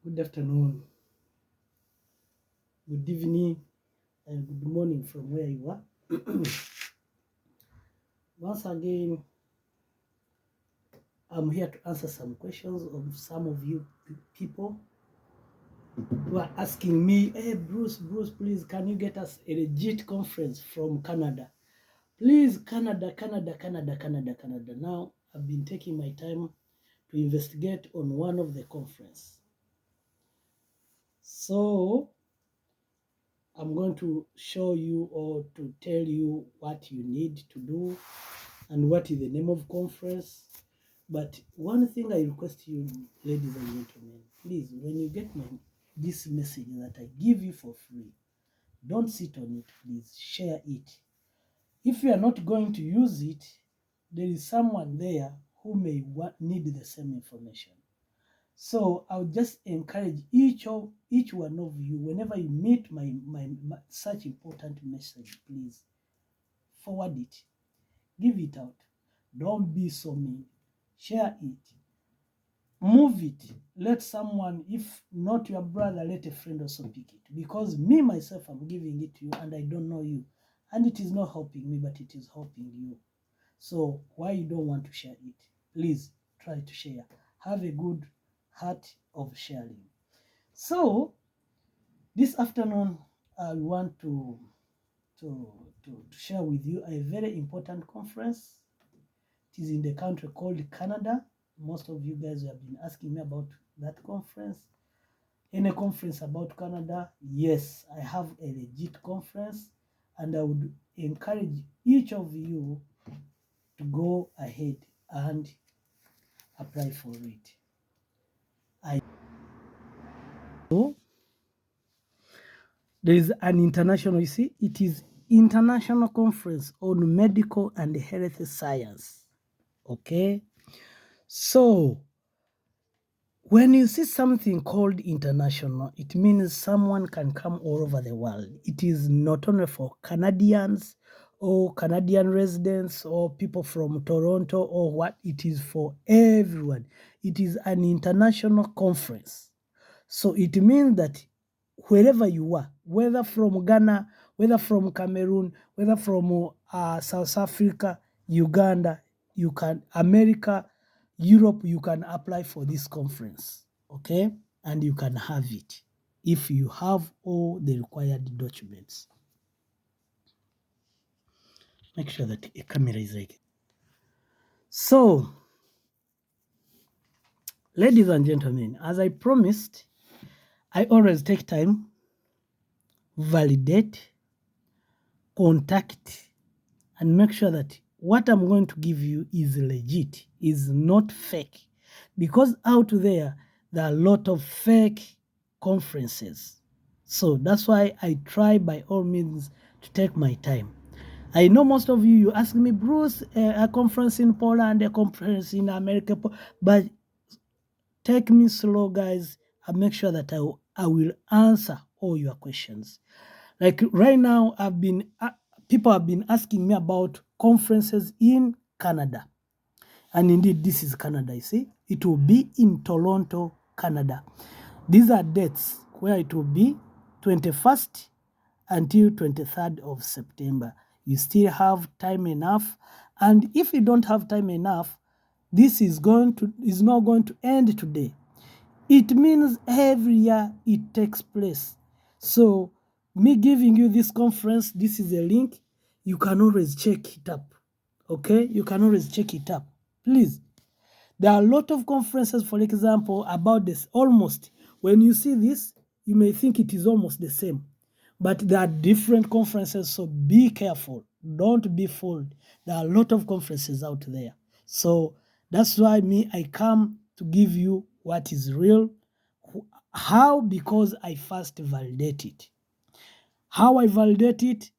Good afternoon, good evening, and good morning from where you are. Once again, I'm here to answer some questions of some of you people who are asking me, hey, Bruce, please, can you get us a legit conference from Canada? Please, Canada. Now, I've been taking my time to investigate on one of the conference. So, I'm going to show you or to tell you what you need to do and what is the name of conference. But one thing I request you, ladies and gentlemen, please, when you get this message that I give you for free, don't sit on it, please, share it. If you are not going to use it, there is someone there who may need the same information. So I'll just encourage each one of you, whenever you meet my such important message, please forward it, give it out. Don't be so mean. Share it, move it. Let someone, if not your brother, let a friend also pick it. Because me myself, I'm giving it to you, and I don't know you, and it is not helping me, but it is helping you. So why you don't want to share it? Please try to share. Have a good heart of sharing. So this afternoon, I want to share with you a very important conference. It is in the country called Canada. Most of you guys have been asking me about that conference. Any conference about Canada? Yes, I have a legit conference, and I would encourage each of you to go ahead and apply for it. There is an international, you see, it is International Conference on Medical and Health Science. Okay? So, when you see something called international, it means someone can come all over the world. It is not only for Canadians or Canadian residents or people from Toronto or what, it is for everyone. It is an international conference. So it means that wherever you are, whether from Ghana, whether from Cameroon, whether from South Africa, Uganda, you can, America, Europe, you can apply for this conference, okay? And you can have it if you have all the required documents. Make sure that a camera is right. So, ladies and gentlemen, as I promised, I always take time, validate, contact, and make sure that what I'm going to give you is legit, is not fake. Because out there are a lot of fake conferences. So that's why I try by all means to take my time. I know most of you ask me, Bruce, a conference in Poland, a conference in America, but take me slow, guys, and make sure that I will answer all your questions. Like right now, people have been asking me about conferences in Canada. And indeed, this is Canada, you see. It will be in Toronto, Canada. These are dates where it will be 21st until 23rd of September. You still have time enough. And if you don't have time enough, this is not going to end today. It means every year it takes place. So me giving you this conference, this is a link. You can always check it up. Okay? You can always check it up. Please. There are a lot of conferences, for example, about this almost. When you see this, you may think it is almost the same. But there are different conferences, so be careful. Don't be fooled. There are a lot of conferences out there. So that's why I come to give you what is real. How? Because I first validate it. How I validate it,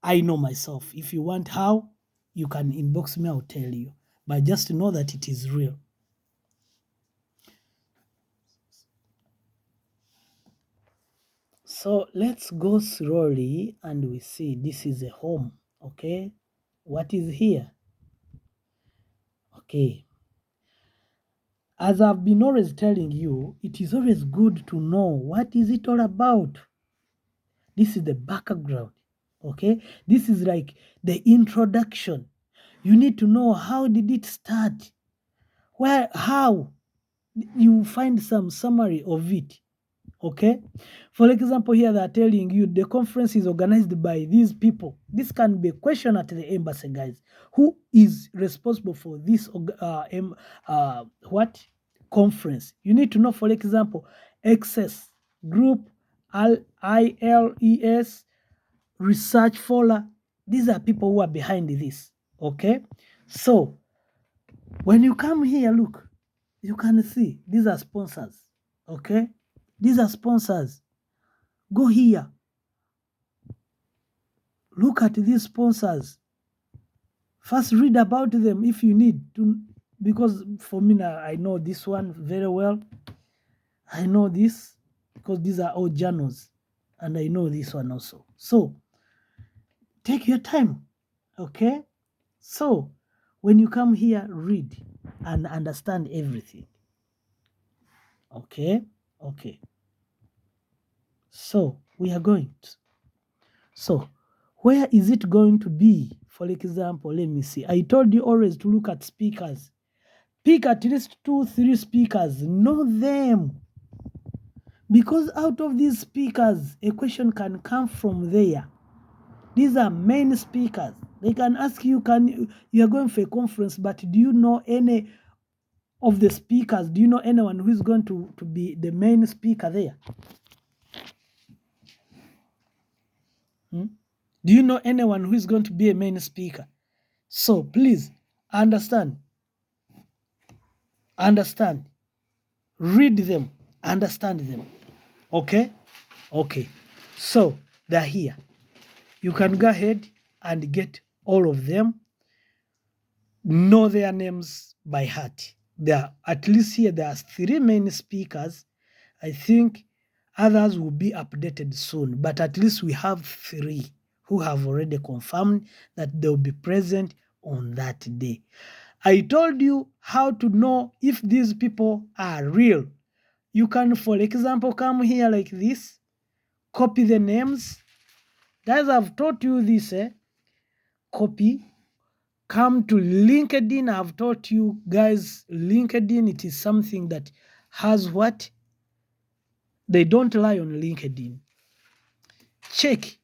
I know myself. If you want how, you can inbox me, I'll tell you. But just know that it is real. So let's go slowly and we see this is a home, okay? What is here? Okay. as I've been always telling you, it is always good to know what is it all about. This is the background, okay? This is like the introduction. You need to know how did it start? Where, how? You find some summary of it, okay? For example, here they are telling you the conference is organized by these people. This can be a question at the embassy, guys. Who is responsible for this conference? You need to know, for example, access group, ILES, research folder. These are people who are behind this, okay? So when you come here, look, you can see these are sponsors, okay? These are sponsors. Go here. Look at these sponsors. First, read about them if you need to, because for me now, I know this one very well. I know this because these are all journals, and I know this one also. So, take your time, okay? So, when you come here, read and understand everything, okay? Okay. So, we are going to. So, where is it going to be? For example, let me see. I told you always to look at speakers. Pick at least 2-3 speakers. Know them. Because out of these speakers, a question can come from there. These are main speakers. They can ask you, you are going for a conference, but do you know any of the speakers? Do you know anyone who is going to be the main speaker there? Do you know anyone who is going to be a main speaker? So please understand, read them, understand them, okay? Okay, so they're here. You can go ahead and get all of them, know their names by heart. At least here there are 3 main speakers. I think others will be updated soon, but at least we have 3 who have already confirmed that they'll be present on that day. I told you how to know if these people are real. You can, for example, come here like this, copy the names. Guys, I've taught you this, copy. Come to LinkedIn. I've taught you guys, LinkedIn, it is something that has what? They don't lie on LinkedIn. Check.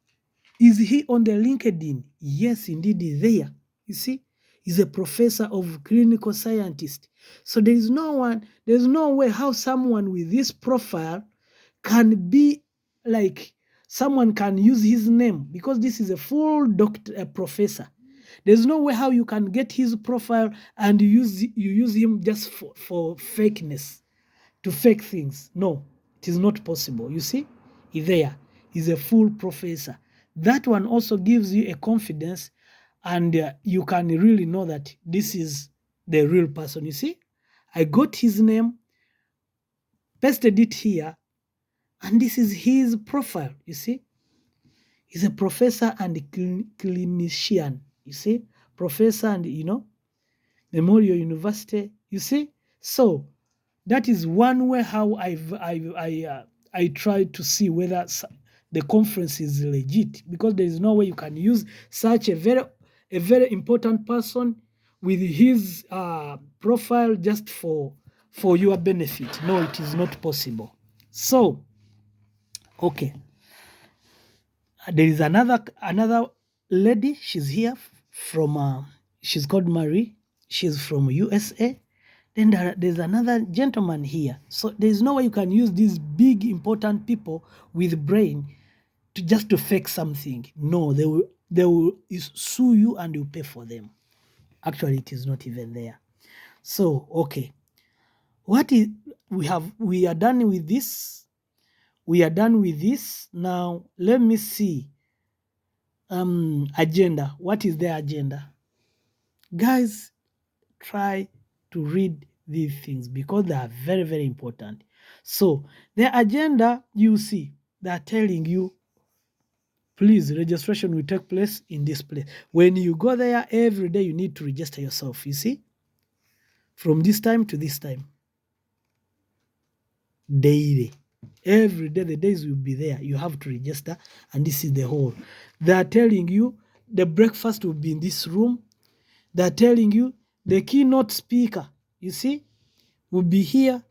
Is he on the LinkedIn? Yes, indeed, he's there. You see, he's a professor of clinical scientist. So there's no way how someone with this profile can be like, someone can use his name, because this is a full professor. There's no way how you can get his profile and you use him just for fakeness, to fake things. No, it is not possible. You see, he's a full professor. That one also gives you a confidence, and you can really know that this is the real person. You see, I got his name, pasted it here, and this is his profile. You see, he's a professor and a clinician. You see, professor and, Memorial University. You see, so that is one way how I try to see whether the conference is legit, because there is no way you can use such a very important person with his profile just for your benefit. No, it is not possible. So, okay, there is another lady. She's here from she's called Marie. She's from USA. Then there's another gentleman here. So there's no way you can use these big important people with brain to fake something. No, they will sue you and you pay for them. Actually, it is not even there. So, okay, we are done with this. We are done with this. Now let me see. Agenda. What is their agenda? Guys, try to read these things because they are very, very important. So their agenda, you see, they are telling you, please, registration will take place in this place. When you go there every day, you need to register yourself, you see, from this time to this time. daily. Every day, the days will be there. You have to register, and this is the whole. They are telling you the breakfast will be in this room. They are telling you the keynote speaker, you see, will be here,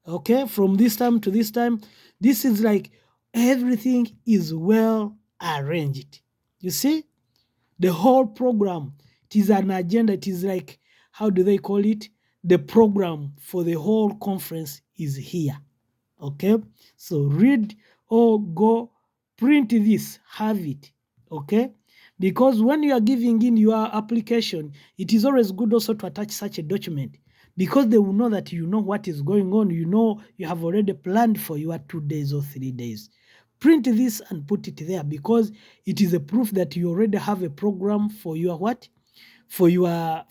okay, from this time to this time. This is like everything is well arranged. You see, the whole program, it is an agenda. It is like, how do they call it? The program for the whole conference is here. Okay, so read or go print this, have it. Okay, because when you are giving in your application, it is always good also to attach such a document, because they will know that you know what is going on. You know, you have already planned for your 2 days or 3 days. Print this and put it there, because it is a proof that you already have a program for your what? For your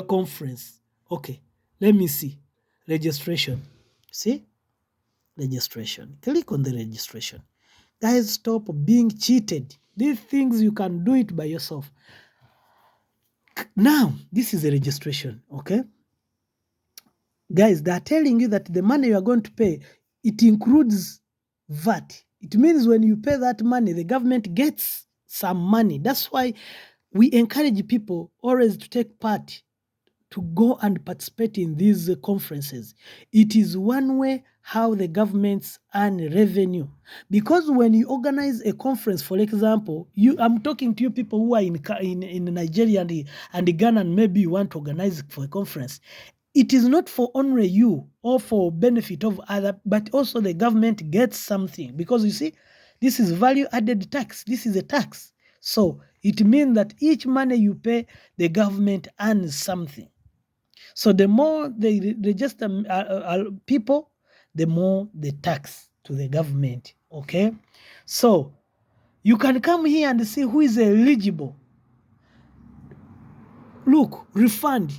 conference. Okay, let me see. Registration. See? Registration. Click on the registration. Guys, stop being cheated. These things, you can do it by yourself. Now, this is the registration, okay? Guys, they're telling you that the money you are going to pay, it includes VAT. It means when you pay that money, the government gets some money. That's why we encourage people always to take part, to go and participate in these conferences. It is one way how the governments earn revenue. Because when you organize a conference, for example, I'm talking to you people who are in Nigeria and Ghana, and maybe you want to organize for a conference. It is not for only you or for benefit of other, but also the government gets something. Because you see, this is value added tax. This is a tax. So it means that each money you pay, the government earns something. So the more they register people, the more the tax to the government, okay? So you can come here and see who is eligible. Look, refund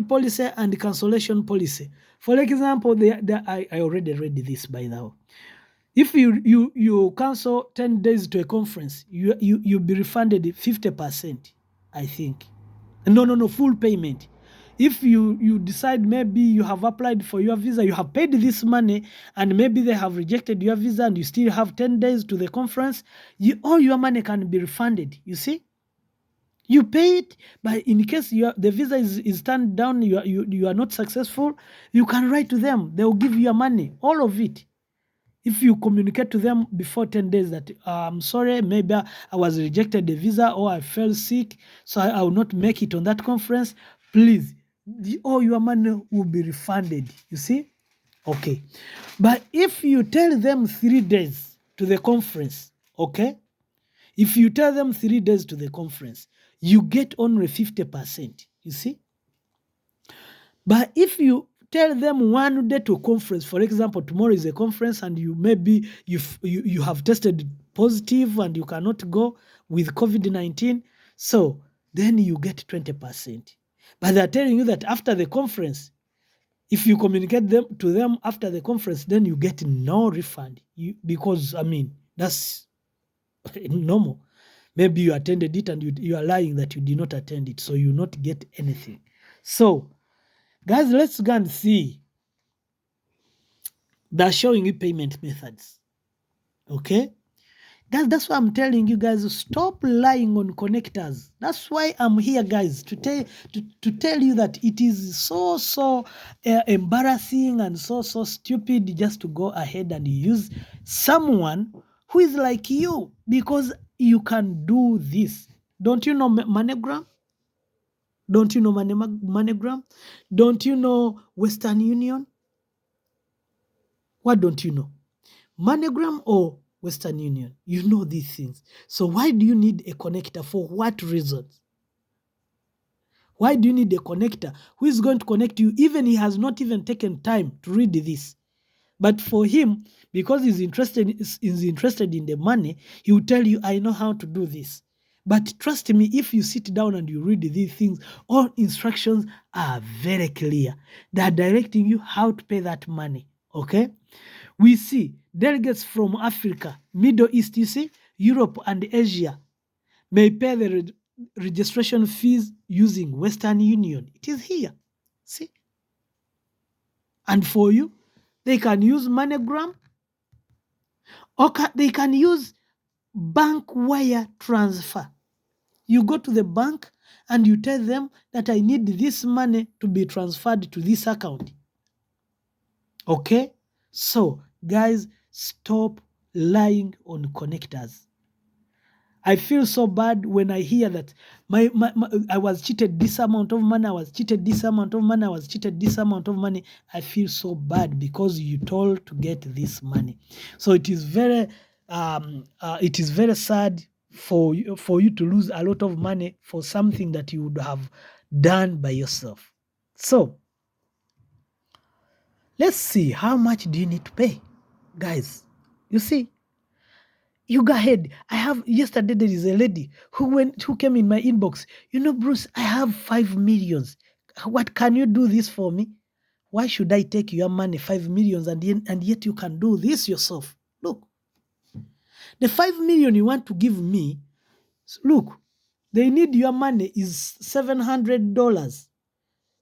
policy and cancellation policy. For example, I already read this by now. If you cancel 10 days to a conference, you'll be refunded 50%, I think. No, full payment. If you decide maybe you have applied for your visa, you have paid this money, and maybe they have rejected your visa and you still have 10 days to the conference, all your money can be refunded, you see? You pay it, but in case the visa is turned down, you are not successful, you can write to them. They will give you your money, all of it. If you communicate to them before 10 days that, I'm sorry, maybe I was rejected the visa, or I fell sick, so I will not make it on that conference, please, all your money will be refunded, you see? Okay. But if you tell them 3 days to the conference, okay? If you tell them 3 days to the conference, you get only 50%, you see? But if you tell them 1 day to conference, for example, tomorrow is a conference and you maybe you have tested positive and you cannot go with COVID-19, so then you get 20%. But they're telling you that after the conference, if you communicate to them after the conference, then you get no refund. Because, I mean, that's normal. Maybe you attended it and you are lying that you did not attend it, so you not get anything. So, guys, let's go and see. They're showing you payment methods. Okay? That's why I'm telling you guys, stop lying on connectors. That's why I'm here, guys, to tell you that it is so embarrassing and so stupid just to go ahead and use someone who is like you, because you can do this. Don't you know MoneyGram? Don't you know MoneyGram? Don't you know Western Union? What don't you know? MoneyGram or Western Union? You know these things. So why do you need a connector? For what reasons? Why do you need a connector? Who is going to connect you? Even he has not even taken time to read this. But for him, because he's interested in the money, he will tell you, I know how to do this. But trust me, if you sit down and you read these things, all instructions are very clear. They are directing you how to pay that money, okay? We see delegates from Africa, Middle East, you see, Europe and Asia may pay the registration fees using Western Union. It is here, see? And for you, they can use MoneyGram, or they can use bank wire transfer. You go to the bank and you tell them that I need this money to be transferred to this account. Okay? So, guys, stop lying on connectors. I feel so bad when I hear that I was cheated this amount of money, I was cheated this amount of money, I was cheated this amount of money. I feel so bad because you told to get this money. So it is very sad for you to lose a lot of money for something that you would have done by yourself. So let's see, how much do you need to pay, guys? You see, you go ahead. Yesterday there is a lady who came in my inbox. Bruce, I have 5 millions. What can you do this for me? Why should I take your money, 5 millions, and yet you can do this yourself? Look, the 5 million you want to give me, look, they need your money is $700.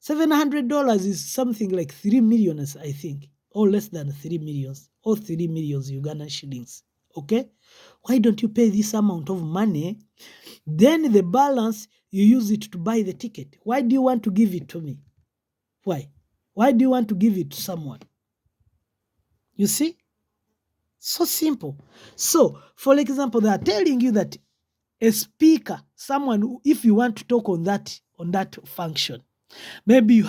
$700 is something like 3 million, I think, or less than 3 millions, or 3 millions Ugandan shillings. Okay? Why don't you pay this amount of money? Then the balance, you use it to buy the ticket. Why do you want to give it to me? Why? Why do you want to give it to someone? You see? So simple. So, for example, they are telling you that a speaker, someone, if you want to talk on that function, maybe you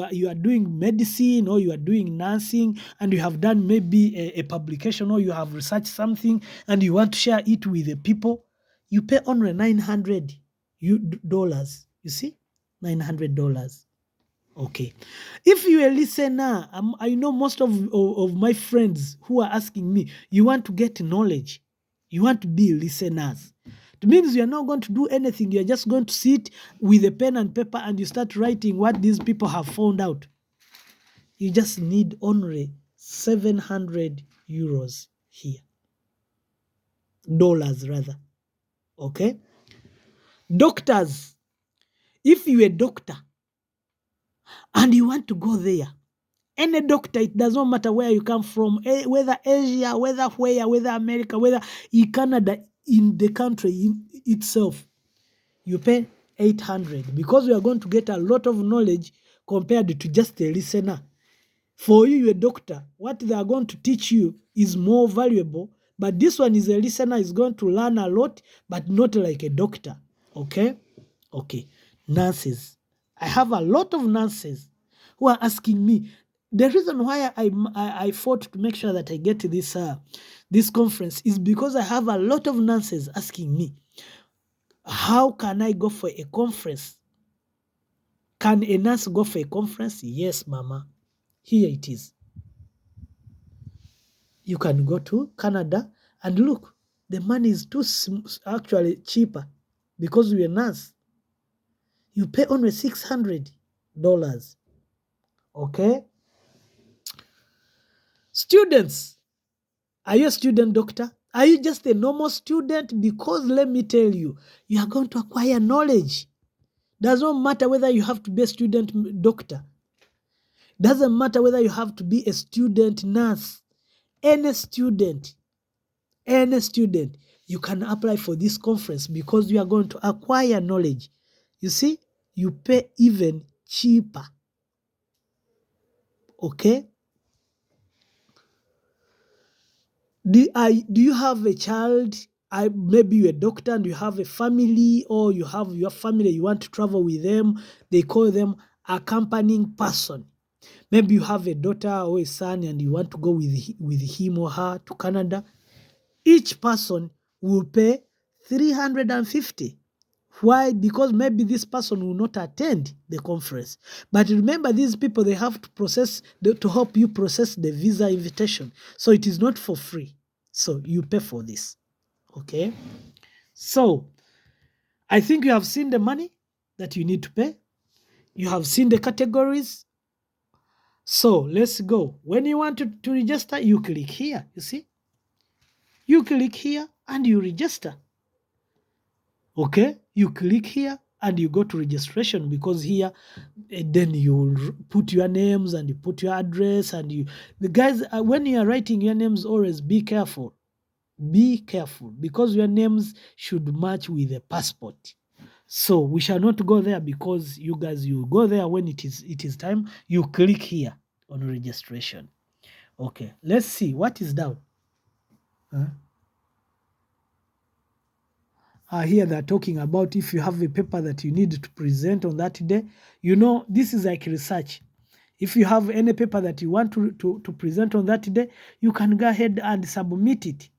are doing medicine, or you are doing nursing, and you have done maybe a publication, or you have researched something and you want to share it with the people, you pay only $900. You see, $900. Okay. If you are a listener, I know most of my friends who are asking me, you want to get knowledge, you want to be listeners. It means you're not going to do anything. You're just going to sit with a pen and paper and you start writing what these people have found out. You just need only 700 euros here. Dollars, rather. Okay? Doctors. If you're a doctor and you want to go there, any doctor, it does not matter where you come from, whether Asia, whether America, whether in Canada, in the country itself, you pay 800, because you are going to get a lot of knowledge compared to just a listener. For you, you're a doctor, what they are going to teach you is more valuable, but this one is a listener, is going to learn a lot, but not like a doctor. Okay? Okay. Nurses. I have a lot of nurses who are asking me. The reason why I fought to make sure that I get to this conference is because I have a lot of nurses asking me, how can I go for a conference? Can a nurse go for a conference? Yes, Mama. Here it is. You can go to Canada and look, the money is actually cheaper because you're a nurse. You pay only $600. Okay? Students. Are you a student doctor? Are you just a normal student? Because let me tell you, you are going to acquire knowledge. Does not matter whether you have to be a student doctor. Doesn't matter whether you have to be a student nurse. Any student, you can apply for this conference because you are going to acquire knowledge. You see, you pay even cheaper. Okay? Do you have a child? Maybe you're a doctor and you have a family, or you have your family, you want to travel with them. They call them accompanying person. Maybe you have a daughter or a son and you want to go with him or her to Canada. Each person will pay $350. Why? Because maybe this person will not attend the conference. But remember, these people, they have to help you process the visa invitation. So it is not for free. So you pay for this. Okay? So I think you have seen the money that you need to pay. You have seen the categories. So let's go. When you want to register, you click here. You see? You click here and you register. Okay? You click here and you go to registration, because here then you put your names and you put your address, and the guys, when you are writing your names, always be careful. Be careful, because your names should match with the passport. So we shall not go there, because you guys, you go there when it is time. You click here on registration. Okay, let's see what is down. Here they're talking about if you have a paper that you need to present on that day. This is like research. If you have any paper that you want to present on that day, you can go ahead and submit it.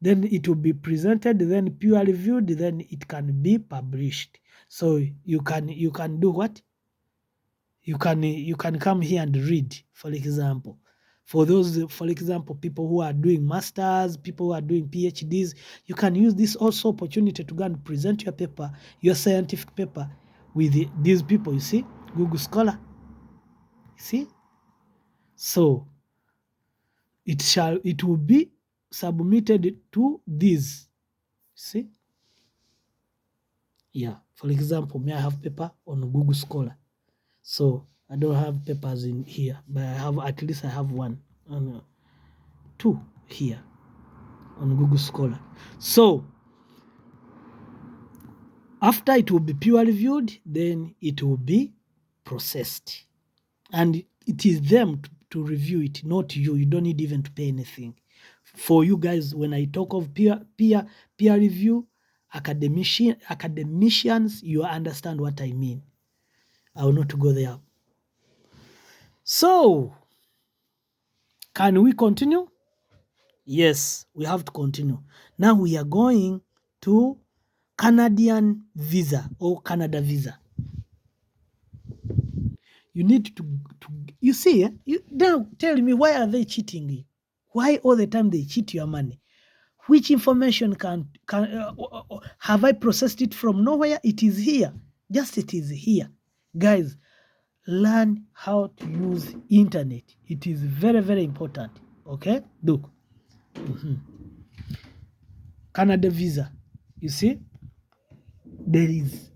Then it will be presented, then peer reviewed, then it can be published. So you can do what? You can come here and read, for example. For example, people who are doing masters, people who are doing PhDs, you can use this also opportunity to go and present your paper, your scientific paper, with these people. You see, Google Scholar. You see, so it will be submitted to these. See, yeah. For example, may I have paper on Google Scholar? So I don't have papers in here, but at least I have one, two here on Google Scholar. So after it will be peer reviewed, then it will be processed, and it is them to review it, not you. You don't need even to pay anything. For you guys, when I talk of peer review, academicians, you understand what I mean. I will not go there. So, can we continue? Yes, we have to continue. Now we are going to Canadian visa or Canada visa. You need to you see, now tell me, why are they cheating you? Why all the time they cheat your money? Which information have I processed it from nowhere? It is here. Just it is here. Guys, learn how to use internet. It is very, very important. Okay? Look. Canada visa. You see? There is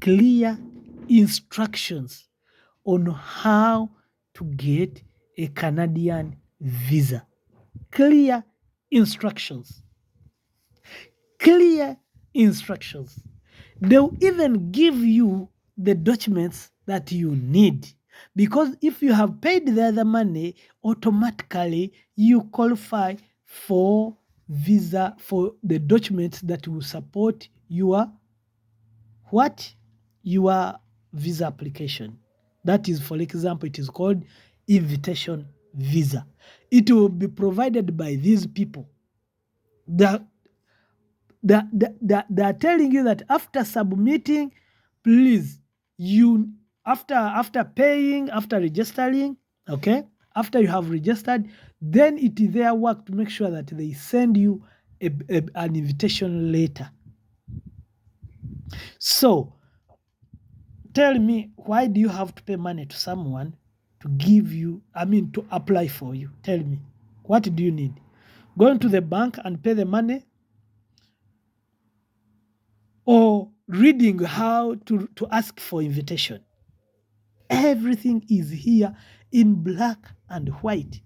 clear instructions on how to get a Canadian visa. Clear instructions. Clear instructions. They'll even give you the documents that you need, because if you have paid the other money, automatically you qualify for visa, for the documents that will support your visa application. That is, for example, it is called invitation visa. It will be provided by these people. They are telling you that after submitting, please, after paying, after registering, okay, after you have registered, then it is their work to make sure that they send you an invitation letter. So tell me, why do you have to pay money to someone to to apply for you? Tell me, what do you need? Going to the bank and pay the money, or reading how to ask for invitation? Everything is here in black and white.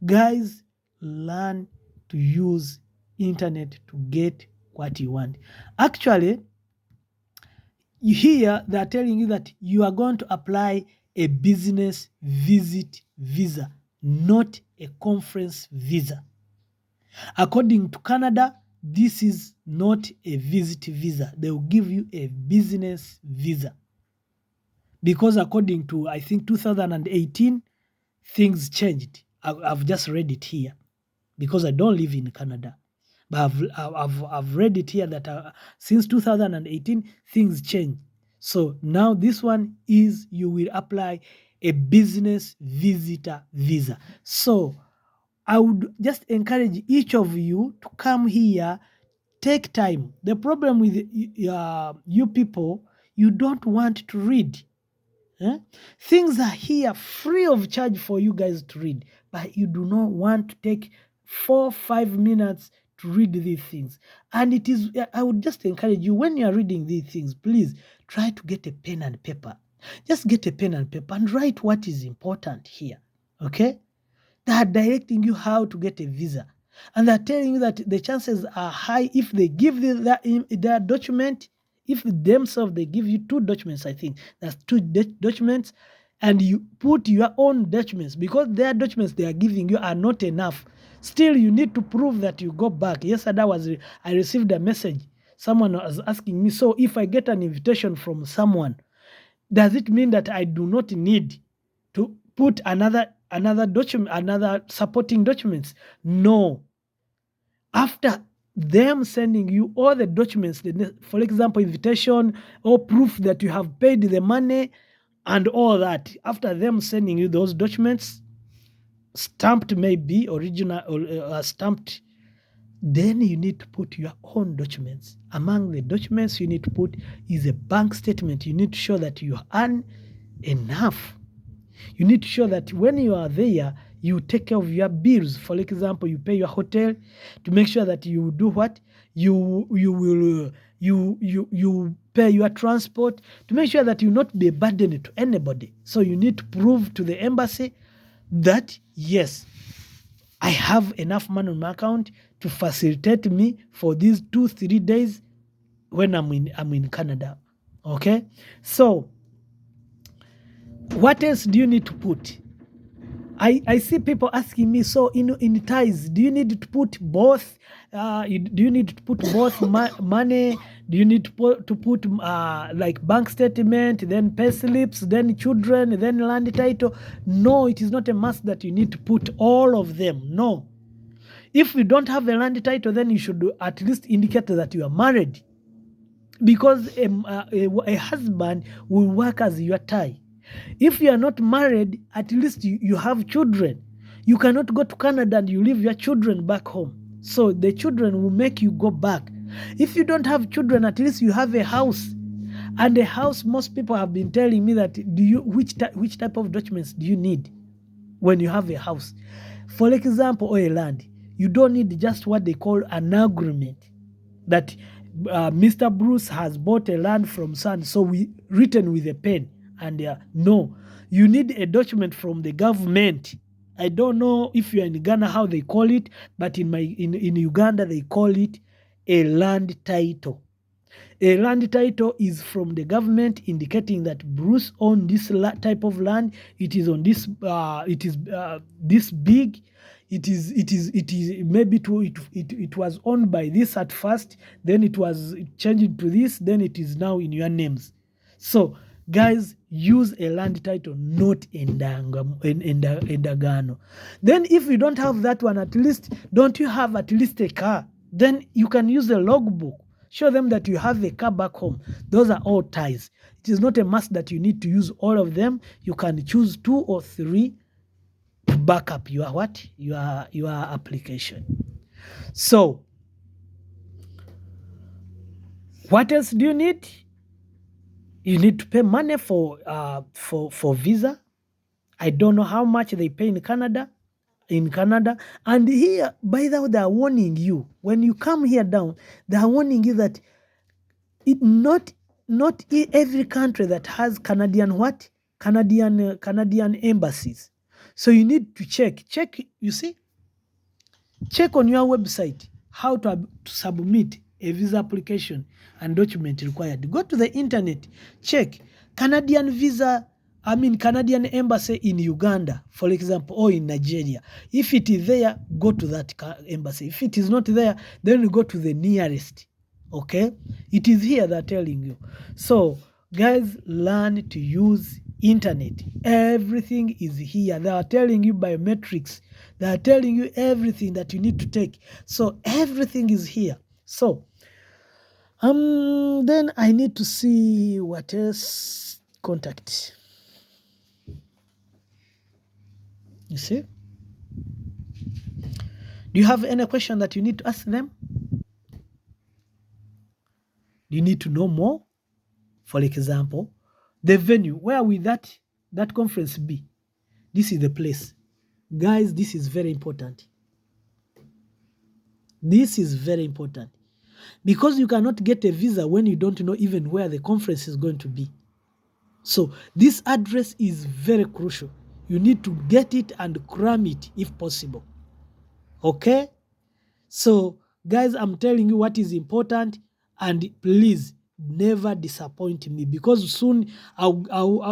Guys, learn to use internet to get what you want. Actually, here they are telling you that you are going to apply a business visit visa, not a conference visa. According to Canada, this is not a visit visa. They will give you a business visa, because according to, I think, 2018, things changed. I've just read it here, because I don't live in Canada. But I've read it here that since 2018, things changed. So now this one is, you will apply a business visitor visa. So I would just encourage each of you to come here, take time. The problem with you people, you don't want to read. Things are here free of charge for you guys to read, but you do not want to take 4-5 minutes to read these things. And it is, I would just encourage you, when you are reading these things, please try to get a pen and paper. Just get a pen and paper and write what is important here, okay? They are directing you how to get a visa. And they're telling you that the chances are high if they give you their document, if themselves they give you 2 documents, I think that's 2 documents, and you put your own documents, because their documents they are giving you are not enough. Still, you need to prove that you go back. Yesterday I received a message. Someone was asking me, so if I get an invitation from someone, does it mean that I do not need to put another document, another supporting documents? No. After them sending you all the documents, for example, invitation or proof that you have paid the money and all that, after them sending you those documents, stamped maybe, original or stamped, then you need to put your own documents. Among the documents you need to put is a bank statement. You need to show that you earn enough. You need to show that when you are there, you take care of your bills. For example, you pay your hotel, to make sure that you do what? You pay your transport, to make sure that you not be a burden to anybody. So you need to prove to the embassy that, yes, I have enough money on my account to facilitate me for these 2-3 days when I'm in Canada. Okay? So what else do you need to put? I see people asking me, so in ties, do you need to put both? Do you need to put both money? Do you need to put like bank statement, then pay slips, then children, then land title? No, it is not a must that you need to put all of them. No. If you don't have a land title, then you should at least indicate that you are married, because a husband will work as your tie. If you are not married, at least you have children. You cannot go to Canada and you leave your children back home. So the children will make you go back. If you don't have children, at least you have a house. And a house, most people have been telling me that, which type of documents do you need when you have a house? For example, or a land, you don't need just what they call an agreement, that Mr. Bruce has bought a land from son, so we written with a pen. And no, you need a document from the government. I don't know if you're in Ghana how they call it, but in Uganda they call it a land title. A land title is from the government, indicating that Bruce owns this type of land. It is on this. It is this big. It is maybe it was owned by this at first. Then it was changed to this. Then it is now in your names. So guys, use a land title, not endagano. Then if you don't have that one, at least, don't you have at least a car? Then you can use a logbook. Show them that you have a car back home. Those are all ties. It is not a must that you need to use all of them. You can choose 2 or 3 to back up your what? Your application. So, what else do you need? You need to pay money for visa. I don't know how much they pay in Canada. And here, by the way, they are warning you. When you come here down, they are warning you that not every country that has Canadian embassies. So you need to check. You see? Check on your website how to submit a visa application and document required. Go to the internet, check Canadian embassy in Uganda, for example, or in Nigeria. If it is there, go to that embassy. If it is not there, then you go to the nearest. Okay? It is here they're telling you. So, guys, learn to use internet. Everything is here. They are telling you biometrics. They are telling you everything that you need to take. So, everything is here. So, then I need to see what else. Contact. You see? Do you have any question that you need to ask them? Do you need to know more? For example, the venue, where will that conference be? This is the place. Guys, this is very important. This is very important because you cannot get a visa when you don't know even where the conference is going to be. So this address is very crucial. You need to get it and cram it if possible. Okay? So guys, I'm telling you what is important, and please never disappoint me, because soon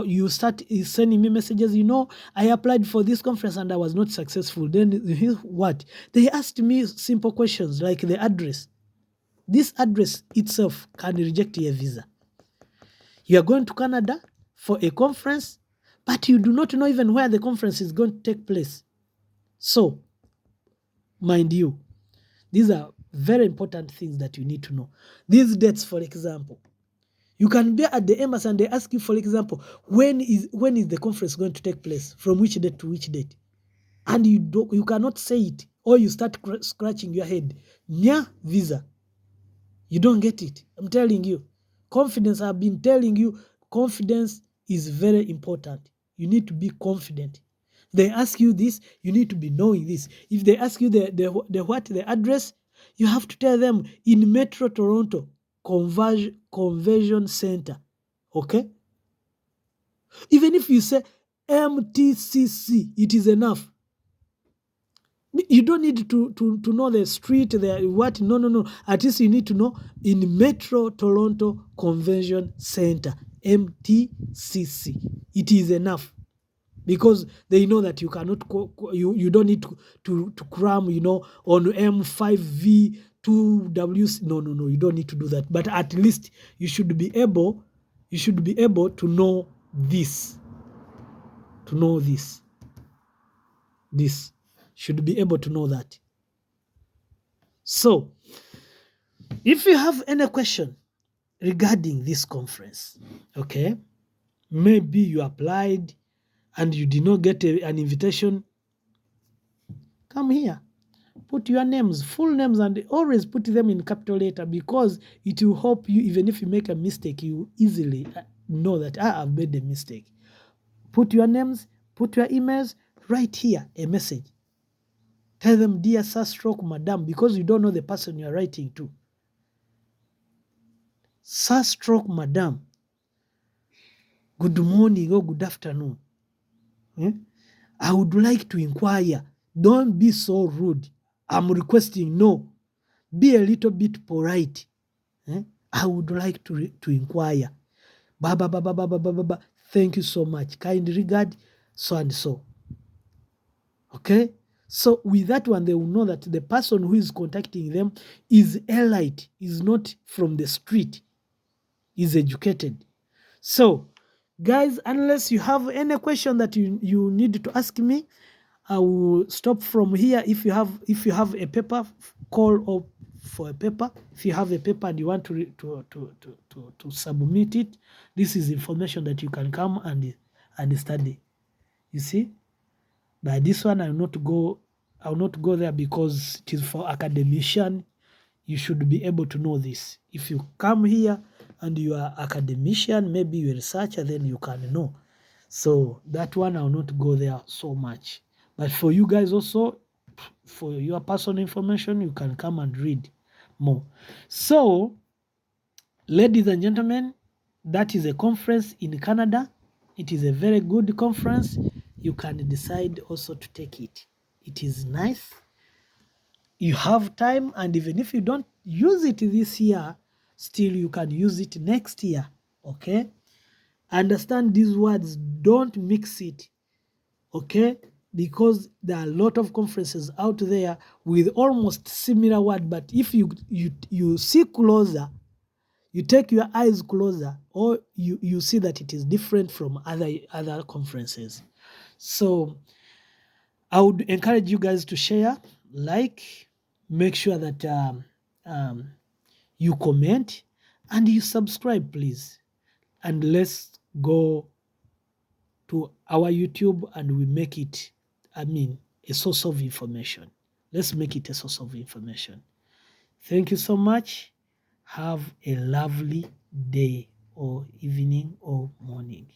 you start sending me messages, I applied for this conference and I was not successful. Then what? They asked me simple questions like the address. This address itself can reject your visa. You are going to Canada for a conference, but you do not know even where the conference is going to take place. So, mind you, these are very important things that you need to know. These dates, for example, you can be at the embassy and they ask you, for example, when is the conference going to take place? From which date to which date? And you cannot say it, or you start scratching your head. Nya visa. You don't get it. I'm telling you. Confidence, I've been telling you, confidence is very important. You need to be confident. They ask you this, you need to be knowing this. If they ask you the address, you have to tell them in Metro Toronto Convention Center. Okay? Even if you say MTCC, it is enough. You don't need to know the street, what, no. At least you need to know in Metro Toronto Convention Center, MTCC. It is enough, because they know that you cannot, you don't need to cram, on M5V, 2W. No, you don't need to do that. But at least you should be able to know this. This should be able to know that. So, if you have any question regarding this conference, okay, maybe you applied and you did not get an invitation, come here, put your names, full names, and always put them in capital letter, because it will help you. Even if you make a mistake, you easily know that I've made a mistake. Put your names, put your emails, write here a message. Tell them, dear sir / madam, because you don't know the person you're writing to. Sir / madam, good morning or good afternoon. I would like to inquire. Don't be so rude. I'm requesting. No. Be a little bit polite. I would like to inquire. Thank you so much. Kind regard, so and so. Okay? So with that one, they will know that the person who is contacting them is elite, is not from the street, is educated. So, guys, unless you have any question that you need to ask me, I will stop from here. If you have a paper, call up for a paper. If you have a paper and you want to submit it, this is information that you can come and study. You see, but this one I will not go there, because it is for academician. You should be able to know this. If you come here and you are academician, maybe you're a researcher, then you can know. So that one I will not go there so much. But for you guys also, for your personal information, you can come and read more. So, ladies and gentlemen, that is a conference in Canada. It is a very good conference. You can decide also to take it. It is nice. You have time, and even if you don't use it this year, still you can use it next year. Okay? Understand these words. Don't mix it. Okay? Because there are a lot of conferences out there with almost similar word, but if you see closer, you take your eyes closer, or you see that it is different from other conferences. So I would encourage you guys to share, like, make sure that you comment and you subscribe, please. And let's go to our YouTube and we make it, a source of information. Let's make it a source of information. Thank you so much. Have a lovely day or evening or morning.